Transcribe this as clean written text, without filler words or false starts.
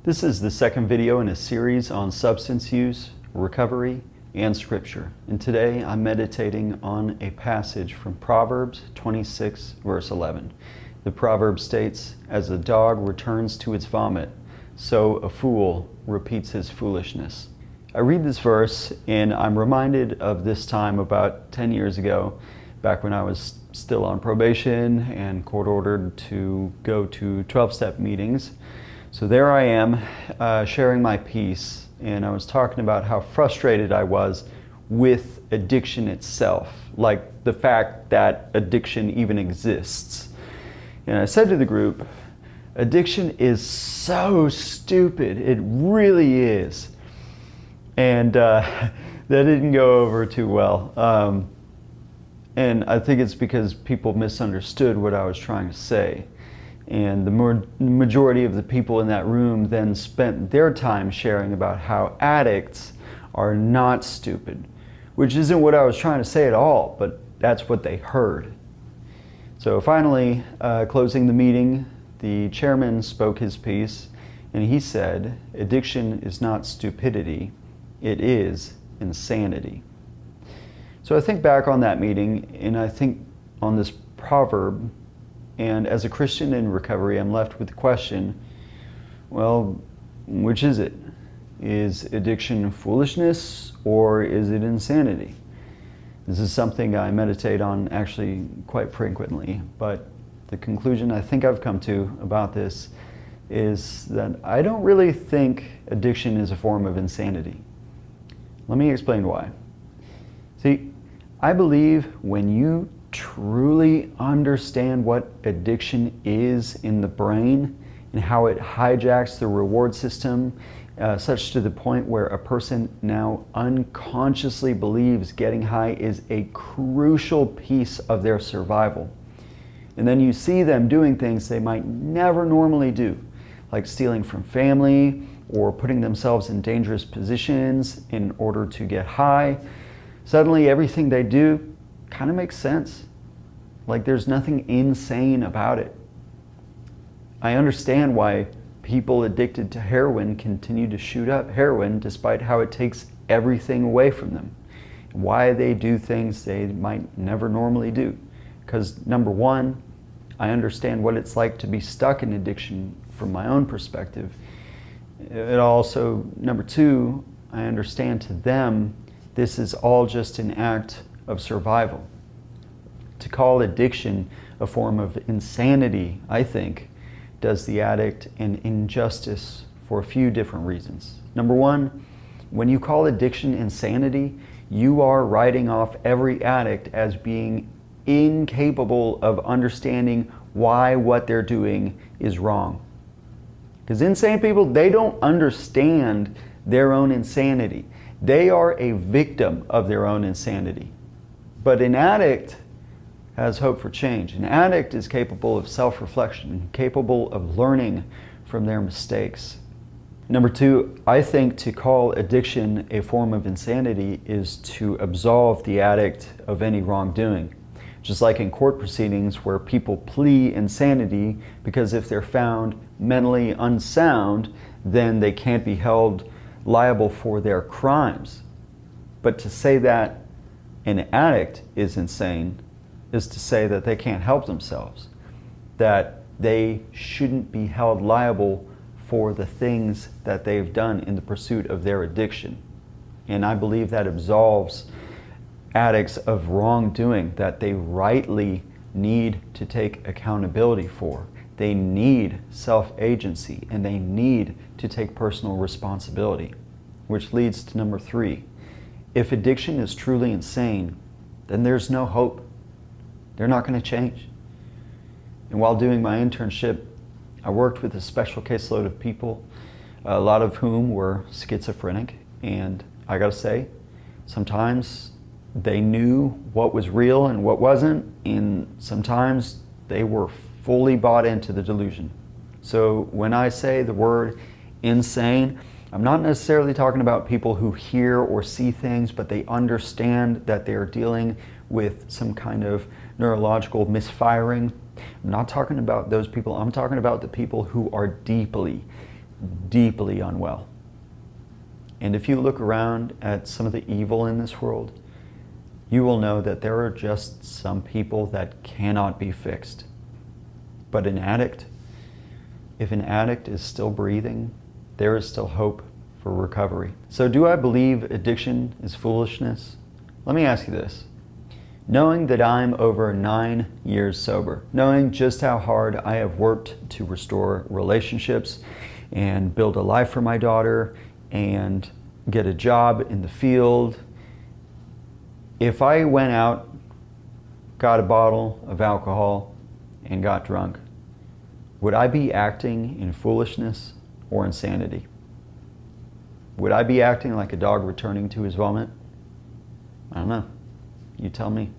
This is the second video in a series on substance use, recovery, and scripture. And today I'm meditating on a passage from Proverbs 26, verse 11. The proverb states, "As a dog returns to its vomit, so a fool repeats his foolishness." I read this verse and I'm reminded of this time about 10 years ago, back when I was still on probation and court-ordered to go to 12-step meetings. So there I am, sharing my piece, and I was talking about how frustrated I was with addiction itself, like the fact that addiction even exists. And I said to the group, addiction is so stupid, it really is. And that didn't go over too well. And I think it's because people misunderstood what I was trying to say. And the majority of the people in that room then spent their time sharing about how addicts are not stupid, which isn't what I was trying to say at all, but that's what they heard. So finally, closing the meeting, the chairman spoke his piece, and he said, "Addiction is not stupidity, it is insanity." So I think back on that meeting, and I think on this proverb, and as a Christian in recovery, I'm left with the question, well, which is it? Is addiction foolishness or is it insanity? This is something I meditate on actually quite frequently, but the conclusion I think I've come to about this is that I don't really think addiction is a form of insanity. Let me explain why. See, I believe when you truly understand what addiction is in the brain and how it hijacks the reward system, such to the point where a person now unconsciously believes getting high is a crucial piece of their survival. And then you see them doing things they might never normally do, like stealing from family or putting themselves in dangerous positions in order to get high. Suddenly everything they do kind of makes sense. Like there's nothing insane about it. I understand why people addicted to heroin continue to shoot up heroin despite how it takes everything away from them. Why they do things they might never normally do. Because number one, I understand what it's like to be stuck in addiction from my own perspective. It also, number two, I understand to them this is all just an act of survival. To call addiction a form of insanity, I think, does the addict an injustice for a few different reasons. Number one, when you call addiction insanity, you are writing off every addict as being incapable of understanding why what they're doing is wrong. Because insane people, they don't understand their own insanity. They are a victim of their own insanity. But an addict has hope for change. An addict is capable of self-reflection, capable of learning from their mistakes. Number two, I think to call addiction a form of insanity is to absolve the addict of any wrongdoing. Just like in court proceedings where people plea insanity because if they're found mentally unsound, then they can't be held liable for their crimes. But to say that an addict is insane is to say that they can't help themselves, that they shouldn't be held liable for the things that they've done in the pursuit of their addiction. And I believe that absolves addicts of wrongdoing that they rightly need to take accountability for. They need self-agency and they need to take personal responsibility, which leads to number three. If addiction is truly insane, then there's no hope. They're not going to change. And while doing my internship, I worked with a special caseload of people, a lot of whom were schizophrenic. And I got to say, sometimes they knew what was real and what wasn't, and sometimes they were fully bought into the delusion. So when I say the word insane, I'm not necessarily talking about people who hear or see things, but they understand that they're dealing with some kind of neurological misfiring. I'm not talking about those people. I'm talking about the people who are deeply, deeply unwell. And if you look around at some of the evil in this world, you will know that there are just some people that cannot be fixed. But an addict, if an addict is still breathing, there is still hope for recovery. So do I believe addiction is foolishness? Let me ask you this. Knowing that I'm over 9 years sober, knowing just how hard I have worked to restore relationships and build a life for my daughter and get a job in the field, if I went out, got a bottle of alcohol, and got drunk, would I be acting in foolishness or insanity? Would I be acting like a dog returning to his vomit? I don't know. You tell me.